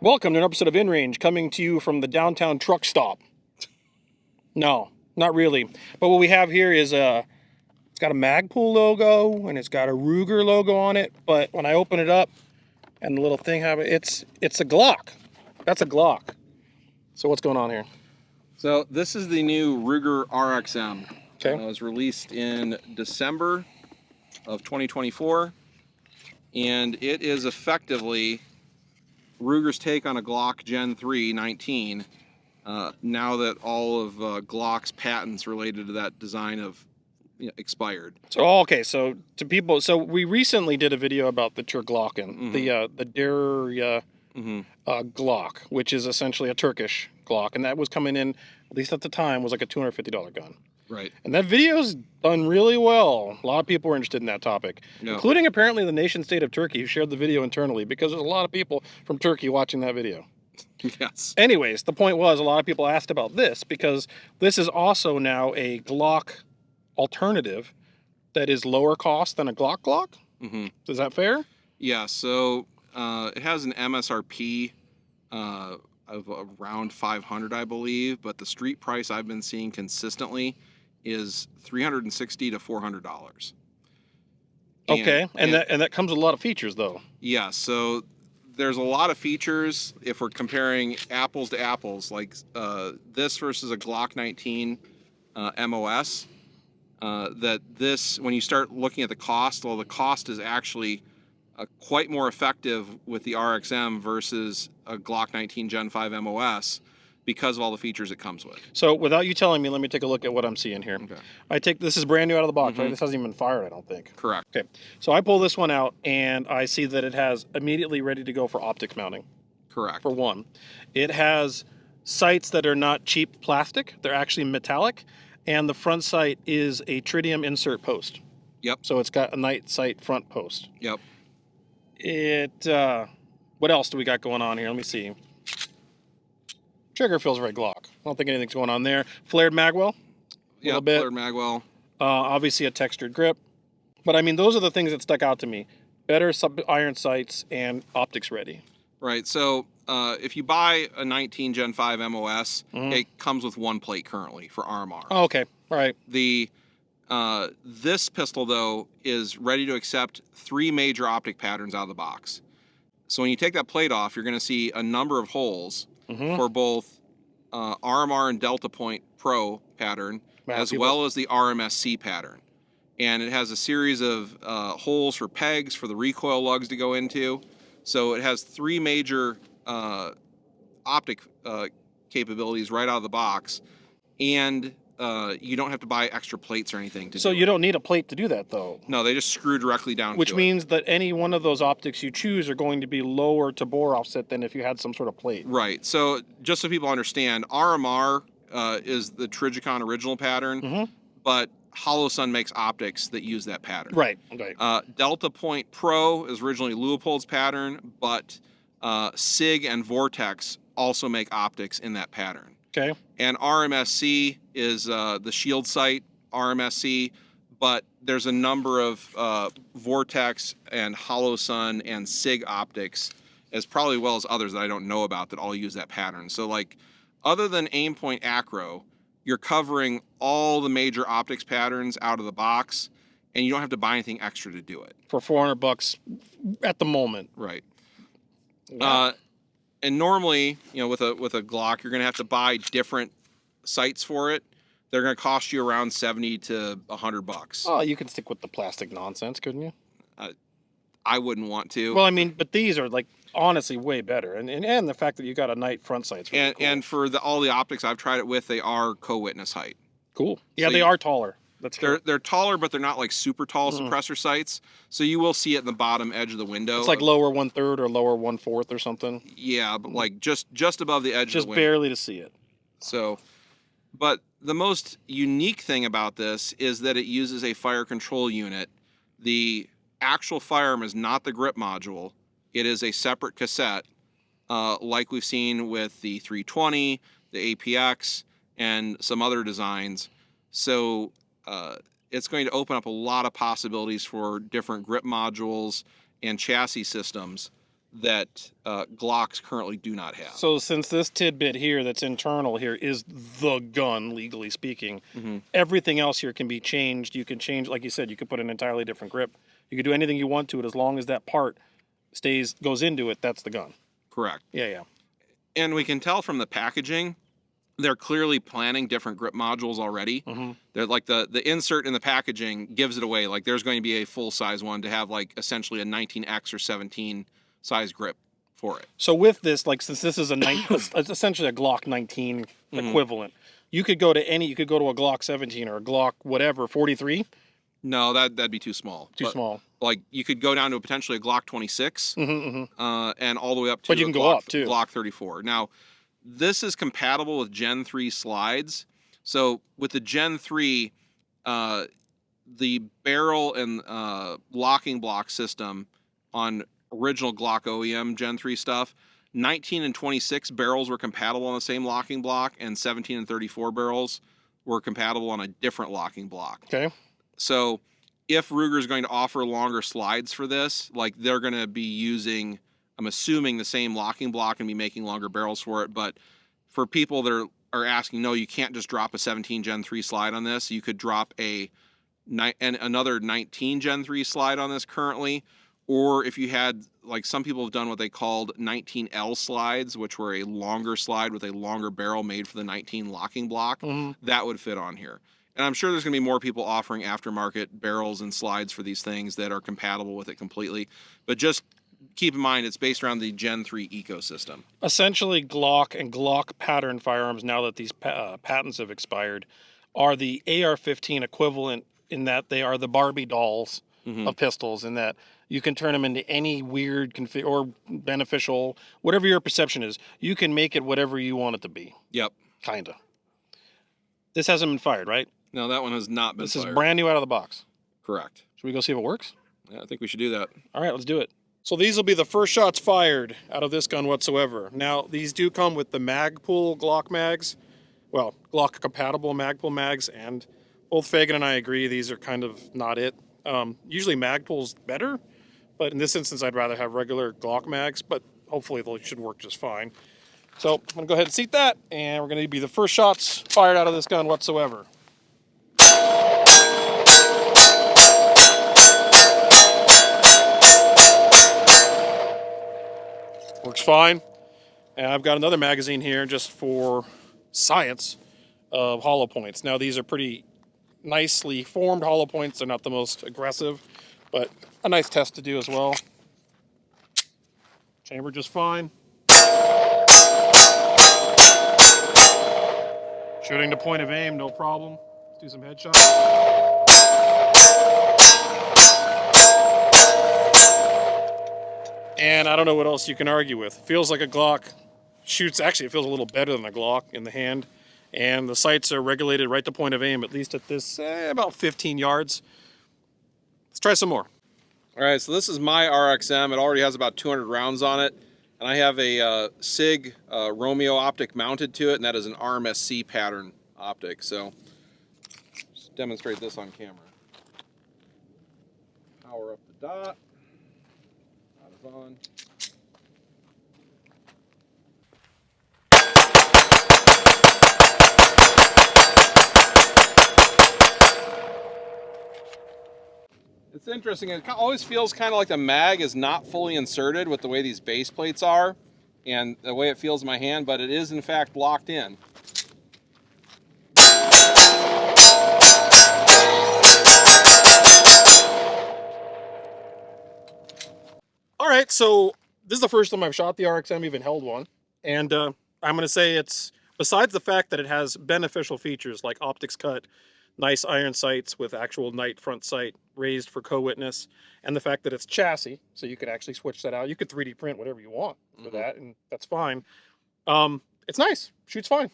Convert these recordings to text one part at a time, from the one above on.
Welcome to an episode of InRange, coming to you from the downtown truck stop. No, not really. But what we have here is it's got a Magpul logo and it's got a Ruger logo on it. But when I open it up and the little thing it's a Glock. That's a Glock. So what's going on here? So this is the new Ruger RXM. Okay. It was released in December of 2024, and it is effectively Ruger's take on a Glock Gen 3 19, now that all of Glock's patents related to that design have expired. So okay, so to people, so we recently did a video about the Glocken, the Der Glock, which is essentially a Turkish Glock, and that was coming in, at least at the time, was like a $250 gun. Right. And that video's done really well. A lot of people were interested in that topic, including apparently the nation state of Turkey, who shared the video internally, because there's a lot of people from Turkey watching that video. Yes. Anyways, the point was a lot of people asked about this because this is also now a Glock alternative that is lower cost than a Glock. Is that fair? Yeah, so it has an MSRP of around $500, I believe, but the street price I've been seeing consistently is $360 to $400. Okay, and that comes with a lot of features, though. Yeah, so there's a lot of features if we're comparing apples to apples, like this versus a Glock 19 MOS. That this, when you start looking at the cost, well, the cost is actually quite more effective with the RXM versus a Glock 19 Gen 5 MOS because of all the features it comes with. So without you telling me, let me take a look at what I'm seeing here. Okay. This is brand new out of the box, right? This hasn't even been fired, I don't think. Correct. Okay, so I pull this one out and I see that it has immediately ready to go for optics mounting. Correct. For one. It has sights that are not cheap plastic, they're actually metallic, and the front sight is a tritium insert post. Yep. So it's got a night sight front post. Yep. What else do we got going on here? Let me see. Trigger feels very Glock. I don't think anything's going on there. Flared magwell. A little bit. Flared magwell. Obviously a textured grip. But I mean, those are the things that stuck out to me. Better iron sights and optics ready. Right. So if you buy a 19 Gen 5 MOS, it comes with one plate currently for RMR. Oh, okay. All right. This pistol, though, is ready to accept 3 major optic patterns out of the box. So when you take that plate off, you're going to see a number of holes for both RMR and Delta Point Pro pattern, as well as the RMSC pattern. And it has a series of holes for pegs for the recoil lugs to go into. So it has 3 major optic capabilities right out of the box. And you don't have to buy extra plates or anything to do it. You don't need a plate to do that, though. No, they just screw directly down. Which means that any one of those optics you choose are going to be lower to bore offset than if you had some sort of plate. Right. So just so people understand, RMR is the Trigicon original pattern, but HoloSun makes optics that use that pattern. Right. Okay. Delta Point Pro is originally Leupold's pattern, but SIG and Vortex also make optics in that pattern. Okay. And RMSC is the shield sight RMSC, but there's a number of Vortex and HoloSun and SIG optics, as probably well as others that I don't know about, that all use that pattern. So like, other than Aimpoint Acro, you're covering all the major optics patterns out of the box, and you don't have to buy anything extra to do it. For $400 at the moment. Right. Wow. And normally, with a Glock, you're going to have to buy different sights for it. They're going to cost you around $70 to $100. Oh, you can stick with the plastic nonsense, couldn't you? I wouldn't want to. Well, I mean, but these are like honestly way better, and the fact that you got a night front sight's really cool. And for all the optics I've tried it with, they are co-witness height. Cool. Yeah, so they are taller. That's true. They're taller, but they're not like super tall suppressor sights. So you will see it in the bottom edge of the window. It's like lower 1/3 or lower 1/4 or something. Yeah, but like just above the edge of the window. Just barely to see it. So, but the most unique thing about this is that it uses a fire control unit. The actual firearm is not the grip module. It is a separate cassette, like we've seen with the 320, the APX, and some other designs. So it's going to open up a lot of possibilities for different grip modules and chassis systems that Glocks currently do not have. So since this tidbit here that's internal here is the gun, legally speaking, everything else here can be changed. You can change, like you said, you could put an entirely different grip. You could do anything you want to it as long as that part goes into it. That's the gun. Correct. Yeah, yeah. And we can tell from the packaging, they're clearly planning different grip modules already. They're like the insert in the packaging gives it away. Like there's going to be a full size one to have like essentially a 19X or 17 size grip for it. So with this, like since this is it's essentially a Glock 19 equivalent, you could go to a Glock 17 or a Glock whatever 43. No, that'd be too small. Too small. Like you could go down to potentially a Glock 26, and all the way up to but you can go up too. Glock 34. Now, this is compatible with Gen 3 slides. So with the Gen 3, the barrel and locking block system on original Glock OEM Gen 3 stuff, 19 and 26 barrels were compatible on the same locking block, and 17 and 34 barrels were compatible on a different locking block. Okay. So if Ruger is going to offer longer slides for this, like they're going to be using, I'm assuming, the same locking block and be making longer barrels for it. But for people that are asking, no, you can't just drop a 17 Gen 3 slide on this. You could drop another 19 Gen 3 slide on this currently. Or if you had, like some people have done what they called 19L slides, which were a longer slide with a longer barrel made for the 19 locking block, that would fit on here. And I'm sure there's going to be more people offering aftermarket barrels and slides for these things that are compatible with it completely. But just keep in mind, it's based around the Gen 3 ecosystem. Essentially, Glock and Glock pattern firearms, now that these patents have expired, are the AR-15 equivalent in that they are the Barbie dolls of pistols, in that you can turn them into any weird or beneficial, whatever your perception is. You can make it whatever you want it to be. Yep. Kinda. This hasn't been fired, right? No, that one has not been fired. This is brand new out of the box. Correct. Should we go see if it works? Yeah, I think we should do that. All right, let's do it. So these will be the first shots fired out of this gun whatsoever. Now, these do come with the Magpul Glock mags. Well, Glock compatible Magpul mags, and both Fagan and I agree these are kind of not it. Usually Magpul's better, but in this instance I'd rather have regular Glock mags, but hopefully they should work just fine. So I'm gonna go ahead and seat that, and we're gonna be the first shots fired out of this gun whatsoever. Works fine. And I've got another magazine here just for science of hollow points. Now these are pretty nicely formed hollow points. They're not the most aggressive, but a nice test to do as well. Chamber just fine. Shooting to point of aim, no problem. Let's do some headshots. And I don't know what else you can argue with. Feels like a Glock. Shoots, actually it feels a little better than a Glock in the hand. And the sights are regulated right to point of aim, at least at this, about 15 yards. Let's try some more. All right, so this is my RXM. It already has about 200 rounds on it. And I have a SIG Romeo optic mounted to it, and that is an RMSC pattern optic. So let's demonstrate this on camera. Power up the dot. Dot is on. It's interesting. It always feels kind of like the mag is not fully inserted with the way these base plates are and the way it feels in my hand, but it is in fact locked in. All right, so this is the first time I've shot the RXM, even held one. And I'm going to say it's, besides the fact that it has beneficial features like optics cut, nice iron sights with actual night front sight raised for co-witness, and the fact that it's chassis, so you could actually switch that out. You could 3D print whatever you want for that, and that's fine. It's nice. Shoots fine.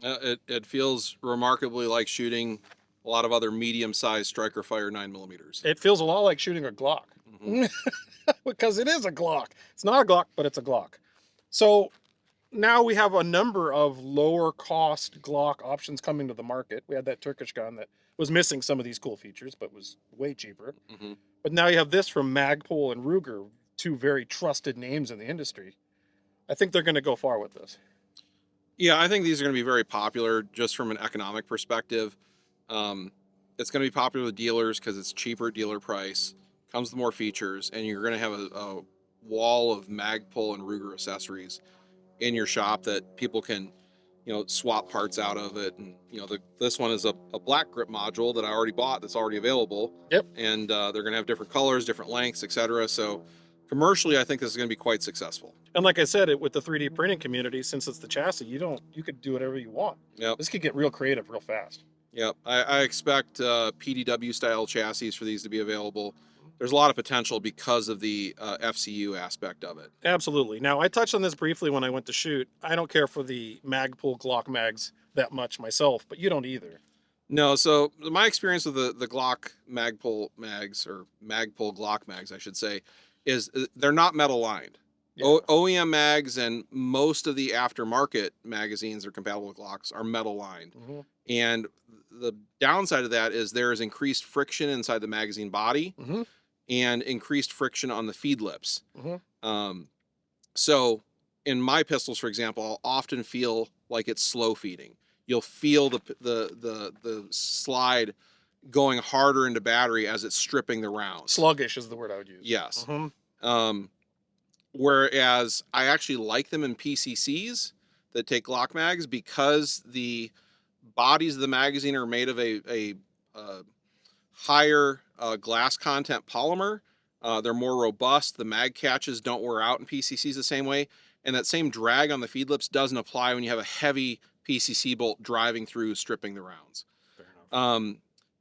It feels remarkably like shooting a lot of other medium-sized striker fire 9mm. It feels a lot like shooting a Glock. Because it is a Glock. It's not a Glock, but it's a Glock. So now we have a number of lower cost Glock options coming to the market. We had that Turkish gun that was missing some of these cool features, but was way cheaper. But now you have this from Magpul and Ruger. two very trusted names in the industry. I think they're going to go far with this. Yeah, I think these are going to be very popular just from an economic perspective. It's going to be popular with dealers because it's cheaper at dealer price, comes with more features, and you're going to have a wall of Magpul and Ruger accessories in your shop that people can, swap parts out of it. And this one is a black grip module that I already bought that's already available. Yep. And they're going to have different colors, different lengths, etc. So commercially, I think this is going to be quite successful. And like I said, with the 3D printing community, since it's the chassis, you could do whatever you want. Yep. This could get real creative real fast. Yep. I expect PDW style chassis for these to be available. There's a lot of potential because of the FCU aspect of it. Absolutely. Now, I touched on this briefly when I went to shoot. I don't care for the Magpul Glock mags that much myself, but you don't either. No, so my experience with the Glock Magpul mags, or Magpul Glock mags, I should say, is they're not metal lined. Yeah. OEM mags and most of the aftermarket magazines that are compatible with Glocks are metal lined. Mm-hmm. And the downside of that is there is increased friction inside the magazine body. Mm-hmm. And increased friction on the feed lips. Mm-hmm. So in my pistols, for example, I'll often feel like it's slow feeding. You'll feel the slide going harder into battery as it's stripping the rounds. Sluggish is the word I would use. Yes. Mm-hmm. Whereas I actually like them in PCCs that take Glock mags because the bodies of the magazine are made of a higher glass content polymer. They're more robust. The mag catches don't wear out in PCCs the same way. And that same drag on the feed lips doesn't apply when you have a heavy PCC bolt driving through, stripping the rounds. Fair enough.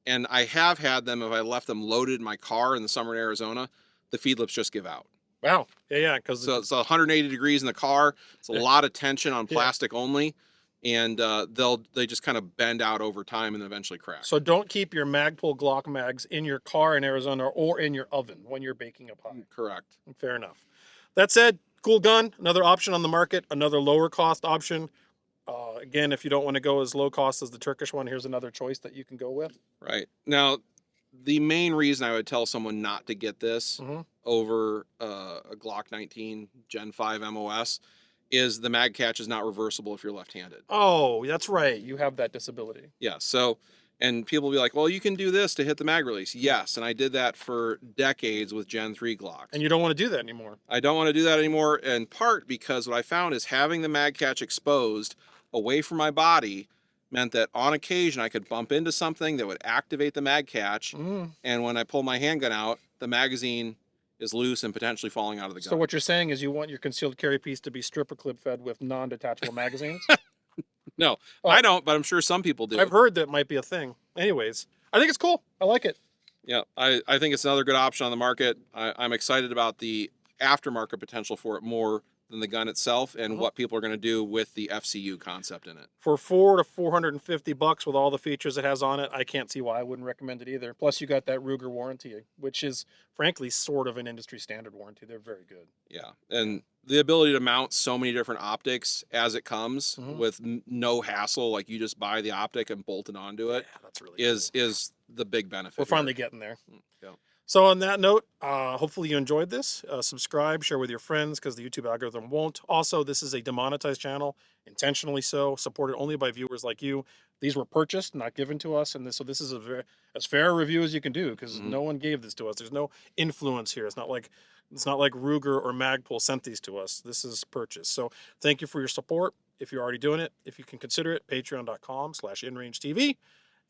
And I have had them, if I left them loaded in my car in the summer in Arizona, the feed lips just give out. Wow. Yeah. Because so it's 180 degrees in the car. It's a lot of tension on plastic only. And they just kind of bend out over time and eventually crack. So don't keep your Magpul Glock mags in your car in Arizona or in your oven when you're baking a pie. Correct. Fair enough. That said, cool gun, another option on the market, another lower cost option. Again, if you don't want to go as low cost as the Turkish one, here's another choice that you can go with. Right. Now, the main reason I would tell someone not to get this over a Glock 19 Gen 5 MOS is the mag catch is not reversible if you're left-handed. Oh, that's right. You have that disability. Yeah. So, and people will be like, well, you can do this to hit the mag release. Yes. And I did that for decades with Gen 3 Glocks. And you don't want to do that anymore. I don't want to do that anymore, in part because what I found is having the mag catch exposed away from my body meant that on occasion I could bump into something that would activate the mag catch. And when I pull my handgun out, the magazine is loose and potentially falling out of the gun. So what you're saying is you want your concealed carry piece to be stripper clip fed with non-detachable magazines? No, I don't, but I'm sure some people do. I've heard that might be a thing. Anyways, I think it's cool. I like it. Yeah, I think it's another good option on the market. I'm excited about the aftermarket potential for it more than the gun itself and what people are going to do with the FCU concept in it. For $400 to $450 with all the features it has on it, I can't see why I wouldn't recommend it either. Plus, you got that Ruger warranty, which is frankly sort of an industry standard warranty. They're very good. Yeah, and the ability to mount so many different optics as it comes with no hassle, like you just buy the optic and bolt it onto it, that's really is the big benefit. We're finally getting there. Yeah. So on that note, hopefully you enjoyed this. Subscribe, share with your friends because the YouTube algorithm won't. Also, this is a demonetized channel, intentionally so, supported only by viewers like you. These were purchased, not given to us, and so this is as fair a review as you can do because no one gave this to us. There's no influence here. It's not like Ruger or Magpul sent these to us. This is purchased. So thank you for your support. If you're already doing it, if you can consider it, patreon.com/InRangeTV.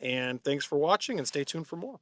And thanks for watching and stay tuned for more.